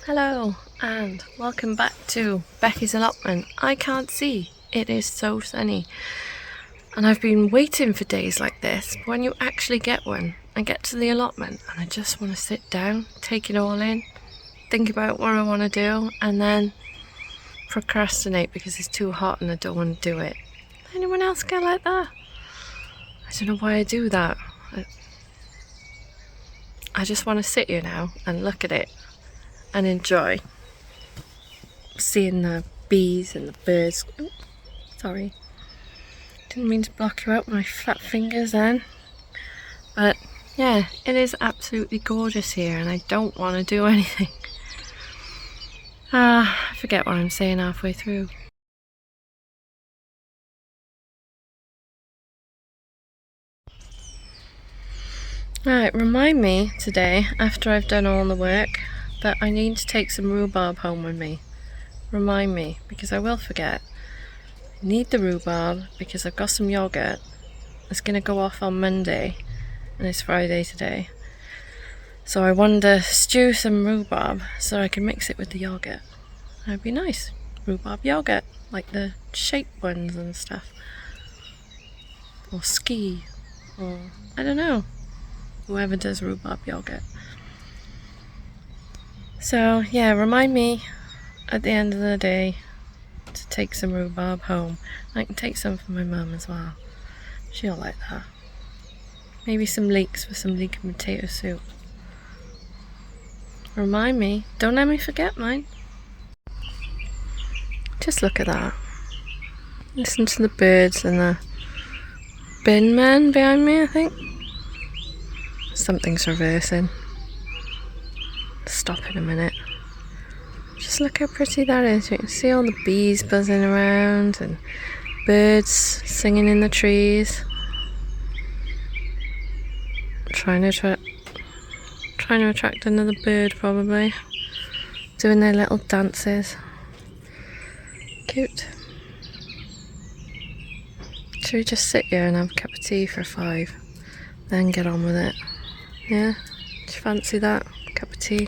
Hello and welcome back to Becky's allotment. I can't see, it is so sunny and I've been waiting for days like this. But when you actually get one, I get to the allotment and I just want to sit down, take it all in, think about what I want to do and then procrastinate because it's too hot and I don't want to do it. Anyone else get like that? I don't know why I do that. I just want to sit here now and look at it and enjoy seeing the bees and the birds. Oh, sorry, didn't mean to block you out with my fat fingers then. But yeah, it is absolutely gorgeous here and I don't want to do anything. I forget what I'm saying halfway through. Right, remind me today, after I've done all the work, that I need to take some rhubarb home with me. Remind me, because I will forget. I need the rhubarb because I've got some yogurt. It's going to go off on Monday and it's Friday today. So I wanted to stew some rhubarb so I can mix it with the yogurt. That'd be nice. Rhubarb yogurt, like the shaped ones and stuff. Or ski, or I don't know. Whoever does rhubarb yogurt. So yeah, remind me at the end of the day to take some rhubarb home. I can take some for my mum as well. She'll like that. Maybe some leeks for some leek and potato soup. Remind me. Don't let me forget mine. Just look at that. Listen to the birds and the bin man behind me, I think. Something's reversing. Stop in a minute. Just look how pretty that is. You can see all the bees buzzing around and birds singing in the trees. Trying to attract another bird probably. Doing their little dances. Cute. Should we just sit here and have a cup of tea for 5? Then get on with it. Yeah? Do you fancy that? Cup of tea?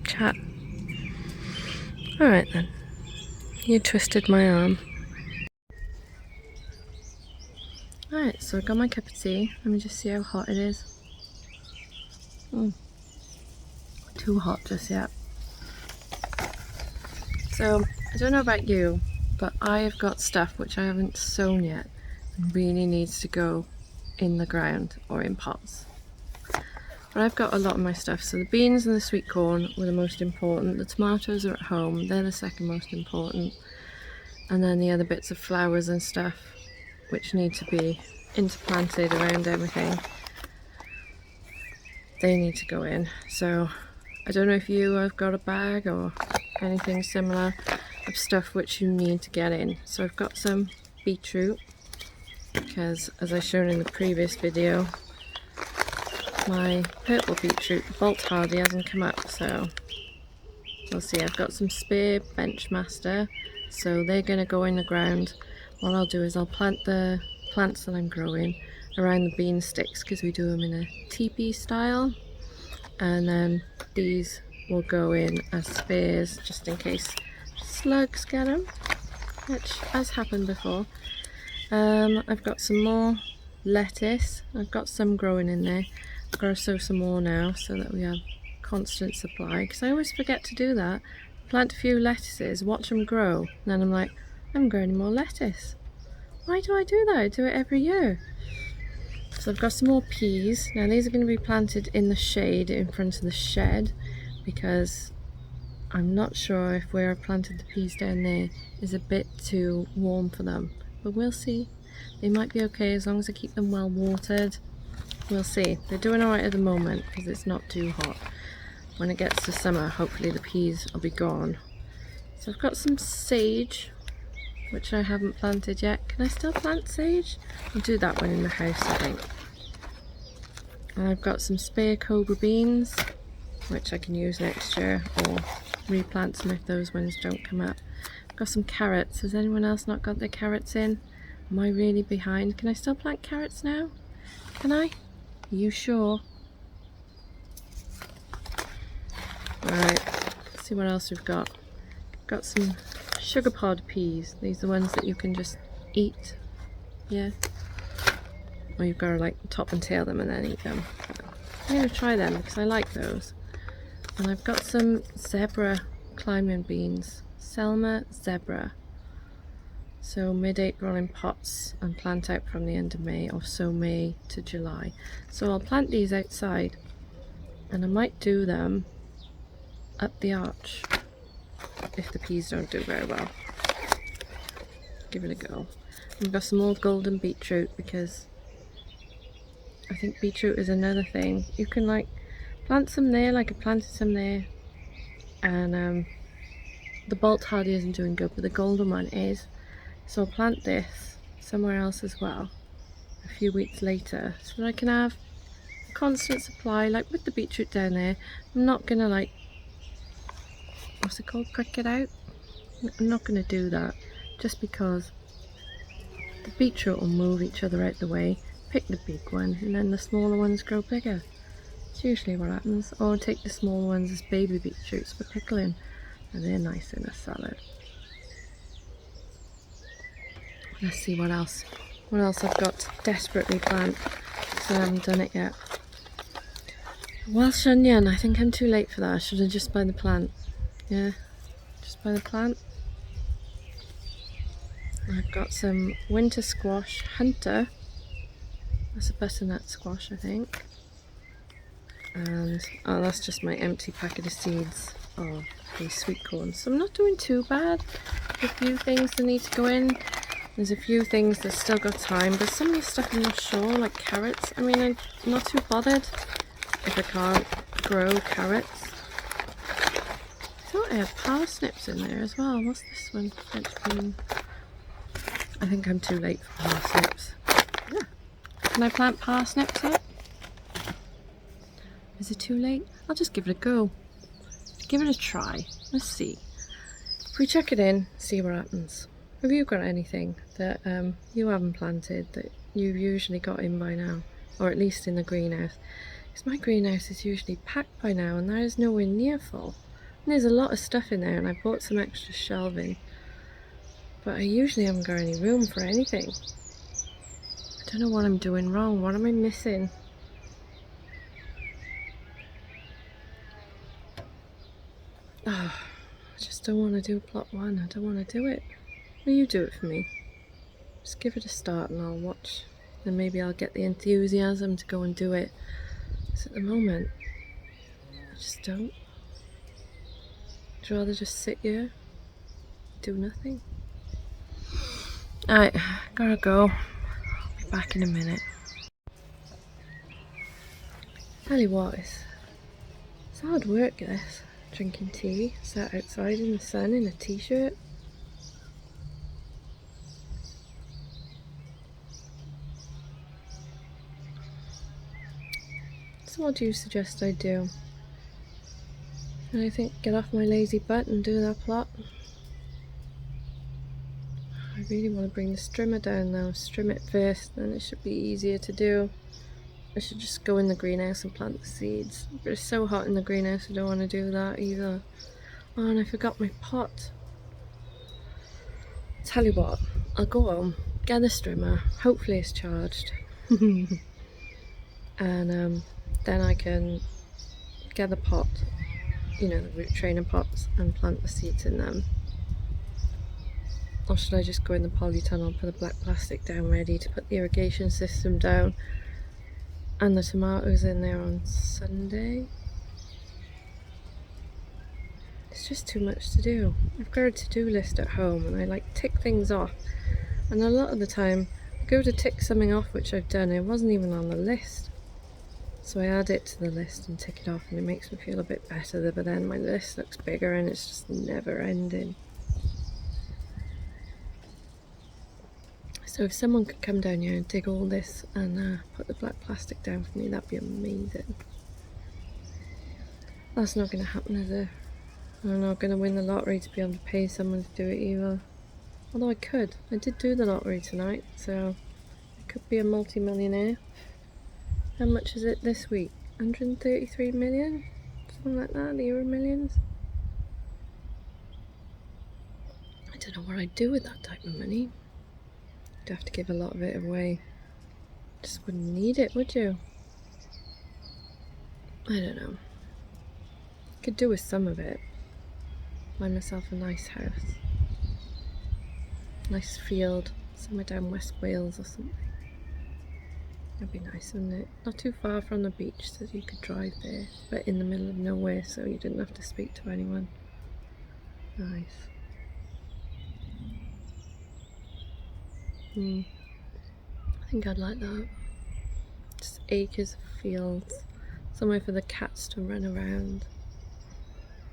Chat? Alright then. You twisted my arm. Alright, so I got my cup of tea. Let me just see how hot it is. Too hot just yet. So, I don't know about you, but I have got stuff which I haven't sown yet and really needs to go in the ground or in pots. But I've got a lot of my stuff. So the beans and the sweet corn were the most important. The tomatoes are at home, they're the second most important. And then the other bits of flowers and stuff which need to be interplanted around everything, they need to go in. So I don't know if you have got a bag or anything similar of stuff which you need to get in. So I've got some beetroot because, as I shown in the previous video, my purple beetroot, the Bolt Hardy, hasn't come up, so we'll see. I've got some spare Benchmaster, so they're going to go in the ground. What I'll do is I'll plant the plants that I'm growing around the bean sticks because we do them in a teepee style, and then these will go in as spares just in case slugs get them, which has happened before. I've got some more lettuce. I've got some growing in there. I've got to sow some more now so that we have constant supply, because I always forget to do that. Plant a few lettuces, watch them grow, and then I'm like, I haven't grown any more lettuce. Why do I do that? I do it every year. So I've got some more peas. Now these are going to be planted in the shade in front of the shed because I'm not sure if where I planted the peas down there is a bit too warm for them, but we'll see. They might be okay as long as I keep them well watered. We'll see. They're doing alright at the moment because it's not too hot. When it gets to summer, hopefully the peas will be gone. So I've got some sage, which I haven't planted yet. Can I still plant sage? I'll do that one in the house, I think. And I've got some spare cobra beans, which I can use next year or replant some if those ones don't come up. I've got some carrots. Has anyone else not got their carrots in? Am I really behind? Can I still plant carrots now? Can I? Are you sure? Right, see what else we've got. Got some sugar pod peas. These are the ones that you can just eat. Yeah. Or you've got to like top and tail them and then eat them. I'm going to try them because I like those. And I've got some zebra climbing beans. Selma zebra. So mid-April in pots and plant out from the end of May, or so May to July. So I'll plant these outside and I might do them up the arch if the peas don't do very well. Give it a go. We've got some more golden beetroot because I think beetroot is another thing. You can like plant some there, like I planted some there, and the Bolt Hardy isn't doing good, but the golden one is. So I'll plant this somewhere else as well a few weeks later so that I can have a constant supply, like with the beetroot down there. I'm not gonna like, what's it called, prick it out? I'm not gonna do that just because the beetroot will move each other out the way, pick the big one, and then the smaller ones grow bigger. It's usually what happens. Or I'll take the small ones as baby beetroots for pickling, and they're nice in a salad. Let's see what else I've got to desperately plant because I haven't done it yet. Welsh onion, I think I'm too late for that. I should have just buy the plant. Yeah, just buy the plant. I've got some winter squash, Hunter. That's a butternut squash, I think. And, oh, that's just my empty packet of seeds of these sweet corns. So I'm not doing too bad. A few things that need to go in. There's a few things that still got time, but some of the stuff I'm not sure, like carrots. I mean, I'm not too bothered if I can't grow carrots. I thought I had parsnips in there as well. What's this one? French bean. I think I'm too late for parsnips. Yeah. Can I plant parsnips yet? Is it too late? I'll just give it a go. Give it a try. Let's see. If we chuck it in, see what happens. Have you got anything that you haven't planted that you've usually got in by now? Or at least in the greenhouse? Because my greenhouse is usually packed by now and there is nowhere near full. And there's a lot of stuff in there and I bought some extra shelving. But I usually haven't got any room for anything. I don't know what I'm doing wrong. What am I missing? Oh, I just don't want to do plot 1. I don't want to do it. Will you do it for me? Just give it a start and I'll watch. And maybe I'll get the enthusiasm to go and do it. Because at the moment, I just don't. I'd rather just sit here, do nothing. Alright, gotta go. I'll be back in a minute. Tell you what, it's hard work, this. Drinking tea, sat outside in the sun in a t-shirt. So what do you suggest I do? And I think get off my lazy butt and do that plot. I really want to bring the strimmer down now. Strim it first, then it should be easier to do. I should just go in the greenhouse and plant the seeds. But it's so hot in the greenhouse, I don't want to do that either. Oh, and I forgot my pot. Tell you what, I'll go home, get the strimmer, hopefully it's charged. And then I can get the pot, you know, the root trainer pots, and plant the seeds in them. Or should I just go in the polytunnel, put the black plastic down ready to put the irrigation system down and the tomatoes in there on Sunday? It's just too much to do. I've got a to-do list at home and I like tick things off, and a lot of the time I go to tick something off which I've done, it wasn't even on the list. So I add it to the list and tick it off and it makes me feel a bit better, but then my list looks bigger and it's just never ending. So if someone could come down here and dig all this and put the black plastic down for me, that'd be amazing. That's not going to happen, is it? I'm not going to win the lottery to be able to pay someone to do it either. Although I could. I did do the lottery tonight, so I could be a multi-millionaire. How much is it this week? 133 million? Something like that, the Euro Millions? don't know what I'd do with that type of money. You'd have to give a lot of it away. Just wouldn't need it, would you? I don't know. Could do with some of it. Buy myself a nice house. Nice field. Somewhere down West Wales or something. That'd be nice, wouldn't it? Not too far from the beach so you could drive there. But in the middle of nowhere so you didn't have to speak to anyone. Nice. I think I'd like that. Just acres of fields. Somewhere for the cats to run around.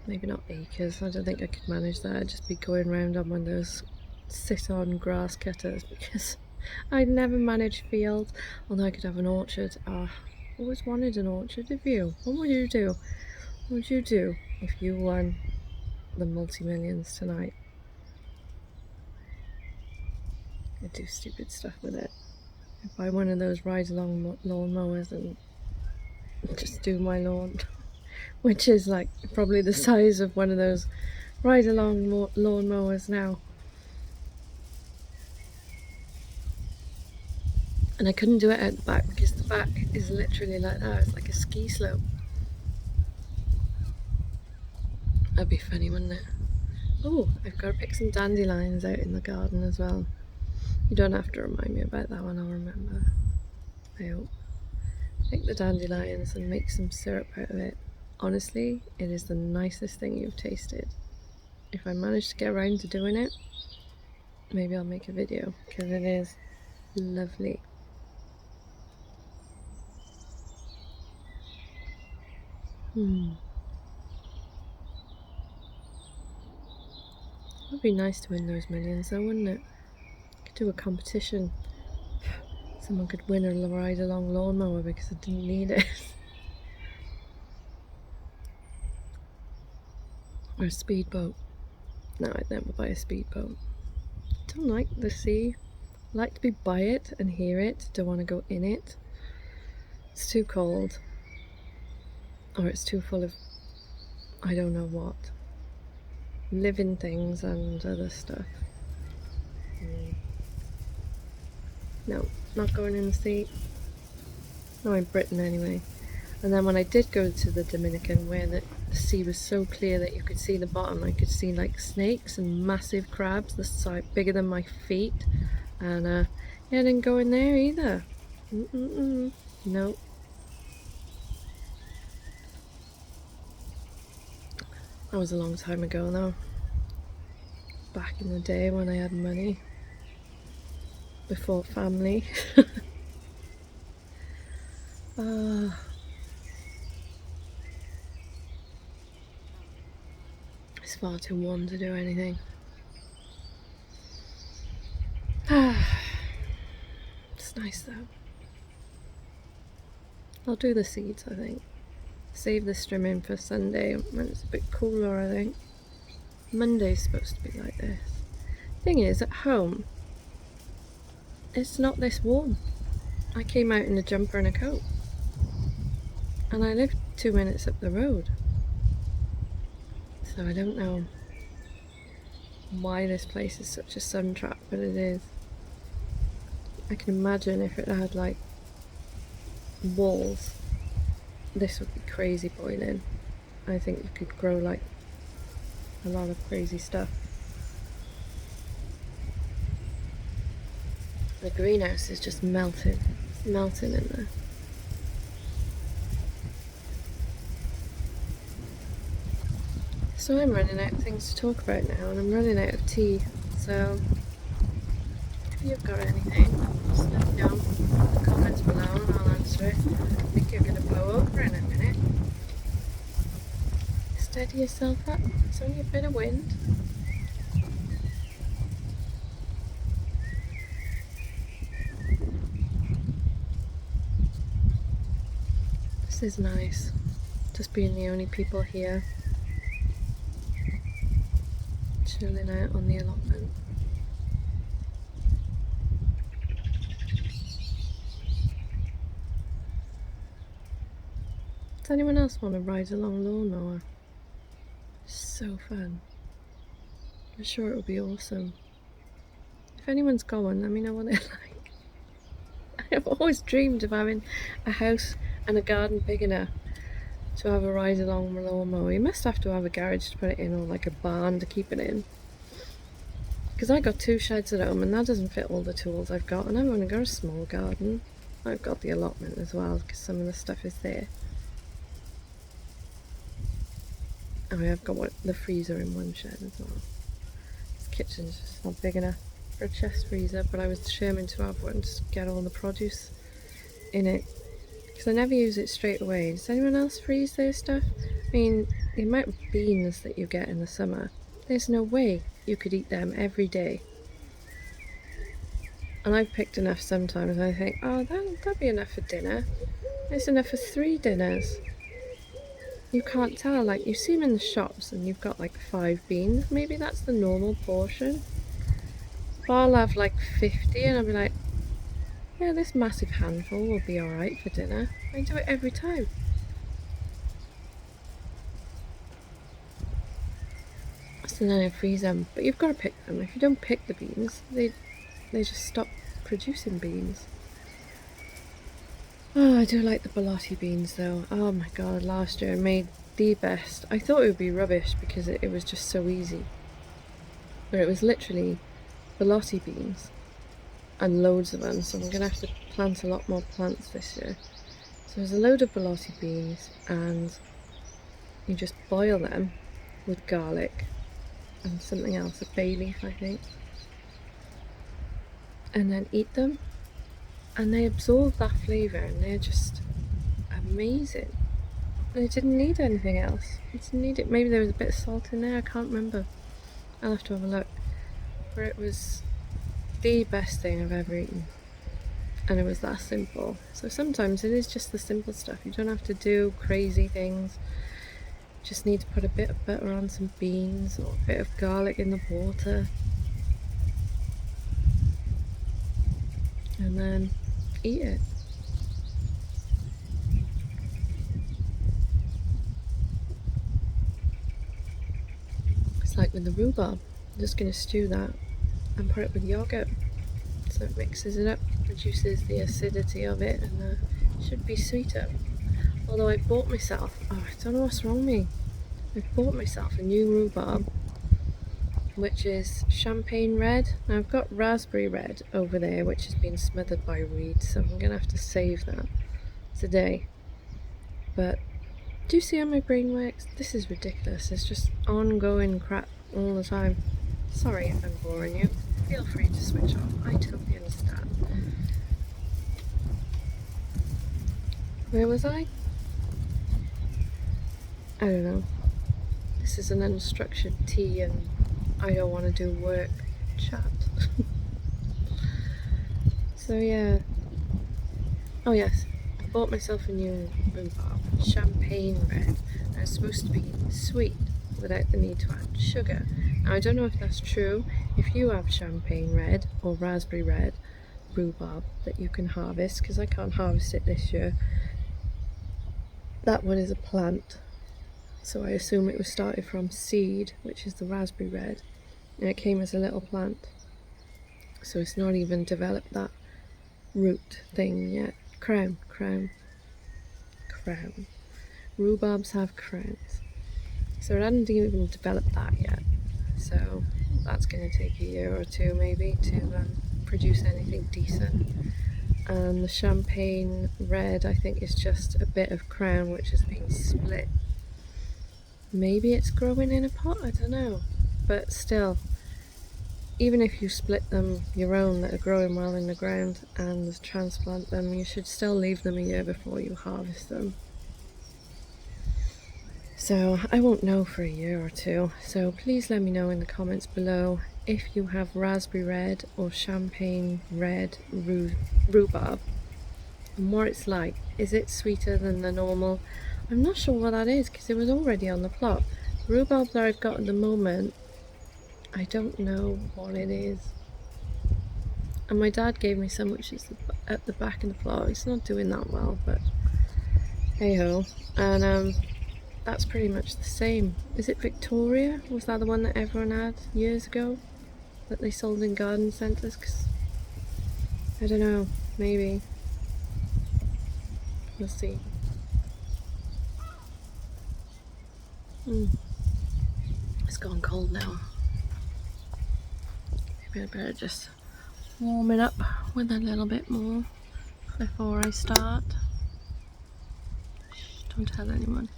Maybe not acres, I don't think I could manage that. I'd just be going around on one of those sit-on grass cutters because I'd never manage fields. Although I could have an orchard. Always wanted an orchard. Have you? What would you do? What would you do if you won the multi-millions tonight? I'd do stupid stuff with it. I'd buy one of those ride-along lawn mowers and just do my lawn. Which is like probably the size of one of those ride-along lawn mowers now. And I couldn't do it out the back because the back is literally like that. It's like a ski slope. That'd be funny, wouldn't it? Oh, I've got to pick some dandelions out in the garden as well. You don't have to remind me about that one, I'll remember. I hope. Pick the dandelions and make some syrup out of it. Honestly, it is the nicest thing you've tasted. If I manage to get around to doing it, maybe I'll make a video because it is lovely. It would be nice to win those millions though, wouldn't it? Could do a competition. Someone could win a ride-along lawnmower because I didn't need it. Or a speedboat. No, I'd never buy a speedboat. I don't like the sea. I like to be by it and hear it. Don't want to go in it. It's too cold. Or it's too full of I don't know what. Living things and other stuff. No, not going in the sea. No, in Britain anyway. And then when I did go to the Dominican, where the sea was so clear that you could see the bottom, I could see like snakes and massive crabs the size bigger than my feet. And yeah, I didn't go in there either. No. That was a long time ago though. Back in the day when I had money. Before family. It's far too warm to do anything. It's nice though. I'll do the seeds, I think. Save the trimming for Sunday when it's a bit cooler, I think. Monday's supposed to be like this. Thing is, at home, it's not this warm. I came out in a jumper and a coat. And I live 2 minutes up the road. So I don't know why this place is such a sun trap, but it is. I can imagine if it had like walls, this would be crazy boiling. I think you could grow like a lot of crazy stuff. The greenhouse is just melting. It's melting in there. So I'm running out of things to talk about now, and I'm running out of tea. So if you've got anything, just let me know in the comments below and I'll answer it. I think you're going to blow over in a minute. Steady yourself up. It's only a bit of wind. This is nice. Just being the only people here. Chilling out on the allotment. Does anyone else want to ride along lawnmower? So fun. I'm sure it would be awesome. If anyone's got one, let me know what they're like. I've always dreamed of having a house and a garden big enough to have a ride along lawnmower. You must have to have a garage to put it in, or like a barn to keep it in. Because I got 2 sheds at home and that doesn't fit all the tools I've got, and I've only got a small garden. I've got the allotment as well because some of the stuff is there. Oh, I've got the freezer in one shed as well. This kitchen's just not big enough for a chest freezer, but I was determined to have one to get all the produce in it because I never use it straight away. Does anyone else freeze their stuff? I mean, the amount of beans that you get in the summer, there's no way you could eat them every day. And I've picked enough sometimes and I think, oh, that'll be enough for dinner. It's enough for 3 dinners. You can't tell, like you see them in the shops and you've got like 5 beans, maybe that's the normal portion. But I'll have like 50 and I'll be like, yeah, this massive handful will be alright for dinner. I do it every time. So then I freeze them, but you've got to pick them. If you don't pick the beans, they just stop producing beans. Oh, I do like the Belotti beans though. Oh my god, last year I made the best. I thought it would be rubbish because it was just so easy. But it was literally Belotti beans and loads of them, so I'm going to have to plant a lot more plants this year. So there's a load of Belotti beans and you just boil them with garlic and something else, a bay leaf I think, and then eat them. And they absorb that flavour and they're just amazing. They didn't need anything else. It didn't need it. Maybe there was a bit of salt in there, I can't remember. I'll have to have a look. But it was the best thing I've ever eaten. And it was that simple. So sometimes it is just the simple stuff. You don't have to do crazy things. You just need to put a bit of butter on some beans or a bit of garlic in the water. And then eat it. It's like with the rhubarb. I'm just going to stew that and put it with yogurt. So it mixes it up, reduces the acidity of it, and it should be sweeter. Although I bought myself, oh, I don't know what's wrong with me. I bought myself a new rhubarb, which is champagne red. Now I've got raspberry red over there, which has been smothered by weeds, so I'm gonna have to save that today. But do you see how my brain works? This is ridiculous. It's just ongoing crap all the time. Sorry if I'm boring you. Feel free to switch off. I totally understand. Where was I? I don't know. This is an unstructured tea and I don't want to do work chat. So yeah. Oh yes, I bought myself a new rhubarb, champagne red, and it's supposed to be sweet without the need to add sugar. Now I don't know if that's true. If you have champagne red or raspberry red rhubarb that you can harvest, because I can't harvest it this year. That one is a plant, so I assume it was started from seed, which is the raspberry red, and it came as a little plant. So it's not even developed that root thing yet. Crown. Rhubarbs have crowns. So it hadn't even developed that yet. So that's going to take a year or two maybe to produce anything decent. And the champagne red I think is just a bit of crown which has been split. Maybe it's growing in a pot, I don't know. But still, even if you split them your own that are growing well in the ground and transplant them, you should still leave them a year before you harvest them. So I won't know for a year or two, so please let me know in the comments below if you have raspberry red or champagne red rhubarb and what it's like. Is it sweeter than the normal? I'm not sure what that is because it was already on the plot. Rhubarb that I've got at the moment, I don't know what it is. And my dad gave me some which is at the back of the plot. It's not doing that well, but hey ho. And that's pretty much the same. Is it Victoria? Was that the one that everyone had years ago that they sold in garden centres? 'Cause I don't know, maybe. We'll see. It's gone cold now. Maybe I better just warm it up with a little bit more before I start. Shh, don't tell anyone.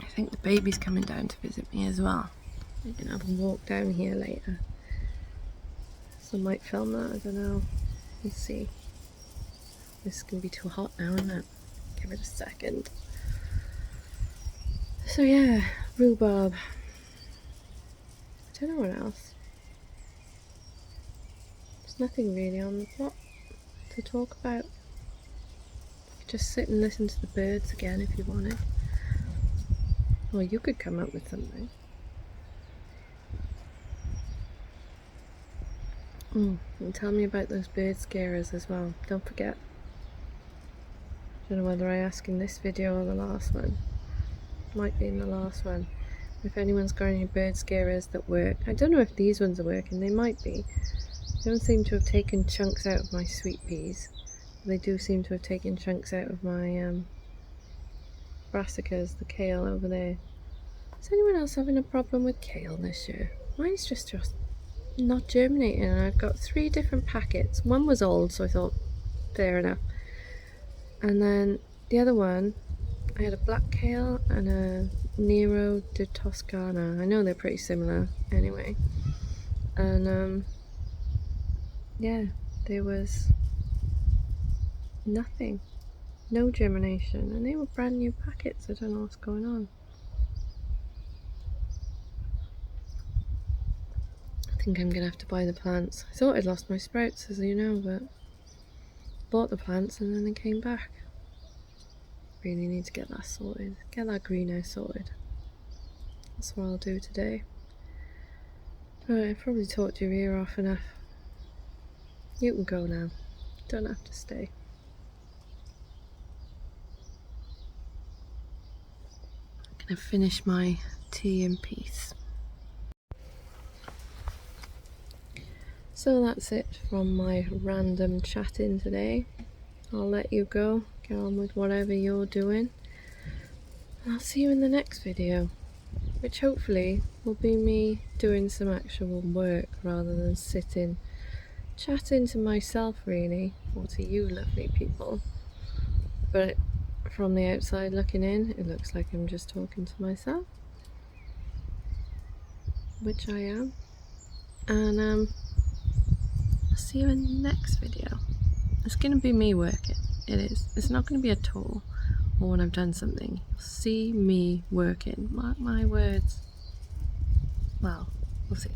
I think the baby's coming down to visit me as well. We can have a walk down here later. So I might film that, I don't know. We'll see. This is going to be too hot now, isn't it? Give it a second. So yeah, rhubarb. I don't know what else. There's nothing really on the plot to talk about. You could just sit and listen to the birds again if you wanted. Or you could come up with something. And tell me about those bird scarers as well. Don't forget. I don't know whether I ask in this video or the last one. Might be in the last one. If anyone's got any bird scarers that work. I don't know if these ones are working. They might be. They don't seem to have taken chunks out of my sweet peas. They do seem to have taken chunks out of my brassicas, the kale over there. Is anyone else having a problem with kale this year? Mine's just not germinating, and I've got 3 different packets. One was old, so I thought, fair enough. And then the other one, I had a black kale and a Nero de Toscana. I know they're pretty similar anyway. And yeah, there was nothing. No germination. And they were brand new packets. I don't know what's going on. I think I'm going to have to buy the plants. I thought I'd lost my sprouts, as you know, but bought the plants and then they came back. Really need to get that sorted. Get that greenhouse sorted. That's what I'll do today. Right, I've probably talked your ear off enough. You can go now. Don't have to stay. I'm gonna finish my tea in peace. So that's it from my random chatting today. I'll let you go. Get on with whatever you're doing. I'll see you in the next video, which hopefully will be me doing some actual work rather than sitting chatting to myself really, or to you lovely people. But from the outside looking in, it looks like I'm just talking to myself, which I am. And I'll see you in the next video. It's going to be me working. It is. It's not going to be a tour or when I've done something. You'll see me working. Mark my words. Well, we'll see.